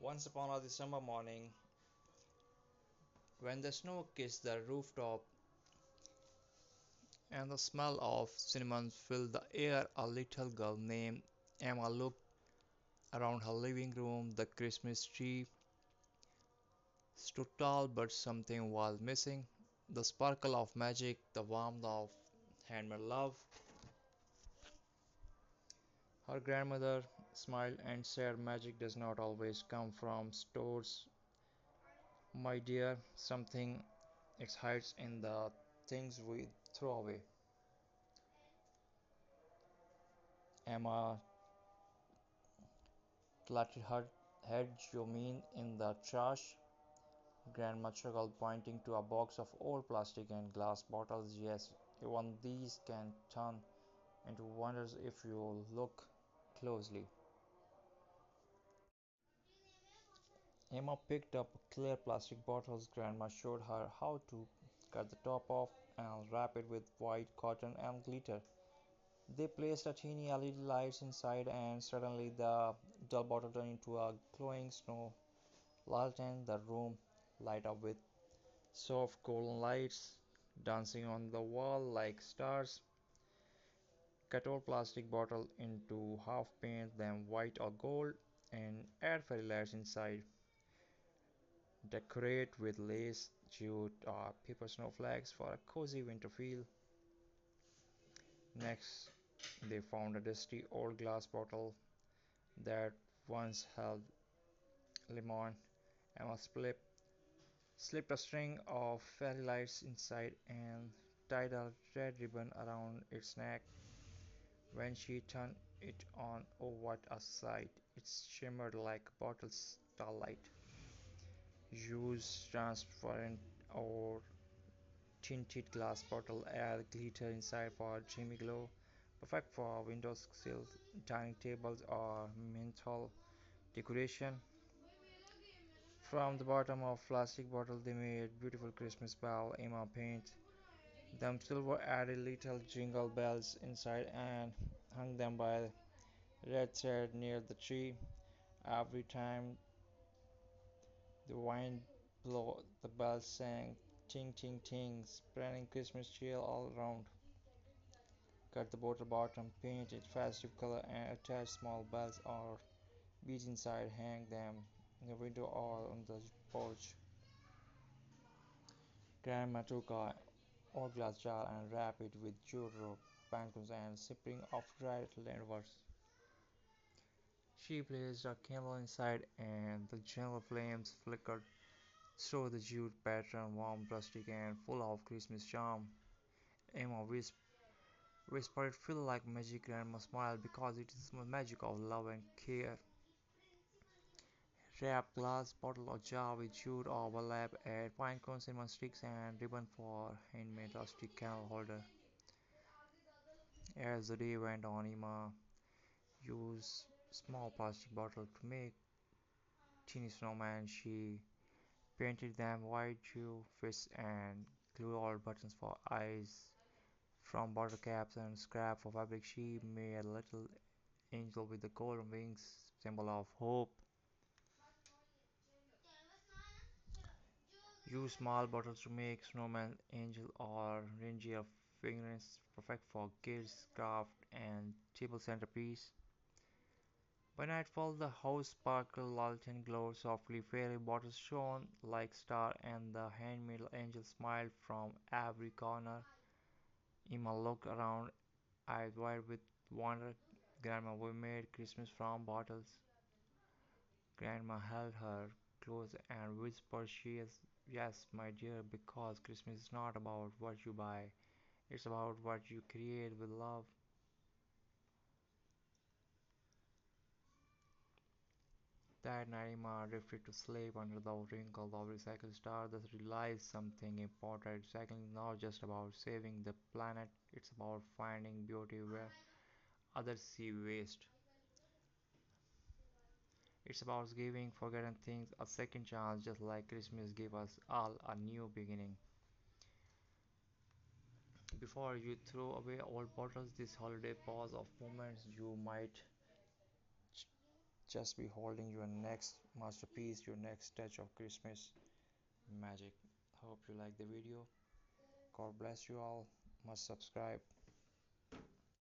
Once upon a December morning, when the snow kissed the rooftop and the smell of cinnamon filled the air, a little girl named Emma looked around her living room. The Christmas tree stood tall, but something was missing. The sparkle of magic, the warmth of handmade love. Her grandmother smiled and said, "Magic does not always come from stores, my dear. Something it hides in the things we throw away." Emma clattered her head. "You mean in the trash?" Grandma chuckled, pointing to a box of old plastic and glass bottles. "Yes, even these can turn into wonders if you look closely." Emma picked up clear plastic bottles. Grandma showed her how to cut the top off and wrap it with white cotton and glitter. They placed a teeny LED lights inside, and suddenly the dull bottle turned into a glowing snow lantern. The room light up with soft golden lights dancing on the wall like stars. Cut old plastic bottle into half, paint them white or gold, and add fairy lights inside. Decorate with lace, jute, or paper snowflakes for a cozy winter feel. Next, they found a dusty old glass bottle that once held lemon. Emma slipped a string of fairy lights inside and tied a red ribbon around its neck. When she turned it on, oh what a sight! It shimmered like bottle starlight. Use transparent or tinted glass bottle, add glitter inside for a dreamy glow. Perfect for windowsills, dining tables, or menthol decoration. From the bottom of plastic bottle they made beautiful Christmas bell. Emma painted them silver, added little jingle bells inside, and hung them by red thread near the tree. Every time the wind blew, the bells sang ting ting ting, spreading Christmas cheer all around. Cut the bottle bottom, paint it festive color, and attach small bells or beads inside. Hang them in the window or on the porch. Grandma took a old glass jar and wrapped it with jute rope, pumpkins, and spring of dried leaves. She placed a candle inside, and the gentle flames flickered through the jute pattern, warm, rustic, and full of Christmas charm. Emma whispered, "It feels like magic." Grandma smiled, "Because it is the magic of love and care." Wrap glass bottle or jar with jute or overlap, add pine cones, cinnamon sticks, and ribbon for handmade rustic candle holder. As the day went on, Emma used small plastic bottles to make teeny snowman. She painted them white, drew fists, and glued all buttons for eyes. From bottle caps and scrap of fabric, she made a little angel with the golden wings, symbol of hope. Use small bottles to make snowman, angel, or reindeer figurines, perfect for kids' craft and table centerpiece. By nightfall, the house sparkled, lantern glowed softly, fairy bottles shone like stars, and the handmade angel smiled from every corner. Emma looked around, eyes wide with wonder. "Grandma, we made Christmas from bottles." Grandma held her close and whispered, "Yes, my dear, because Christmas is not about what you buy, it's about what you create with love." That night, Emma drifted to sleep under the wrinkle of recycled star. Thus realized something important. Recycling is not just about saving the planet, it's about finding beauty where others see waste. It's about giving forgotten things a second chance, just like Christmas gave us all a new beginning. Before you throw away old bottles, this holiday pause of moments. You might just be holding your next masterpiece, your next touch of Christmas magic. Hope you like the video. God bless you all. Must subscribe.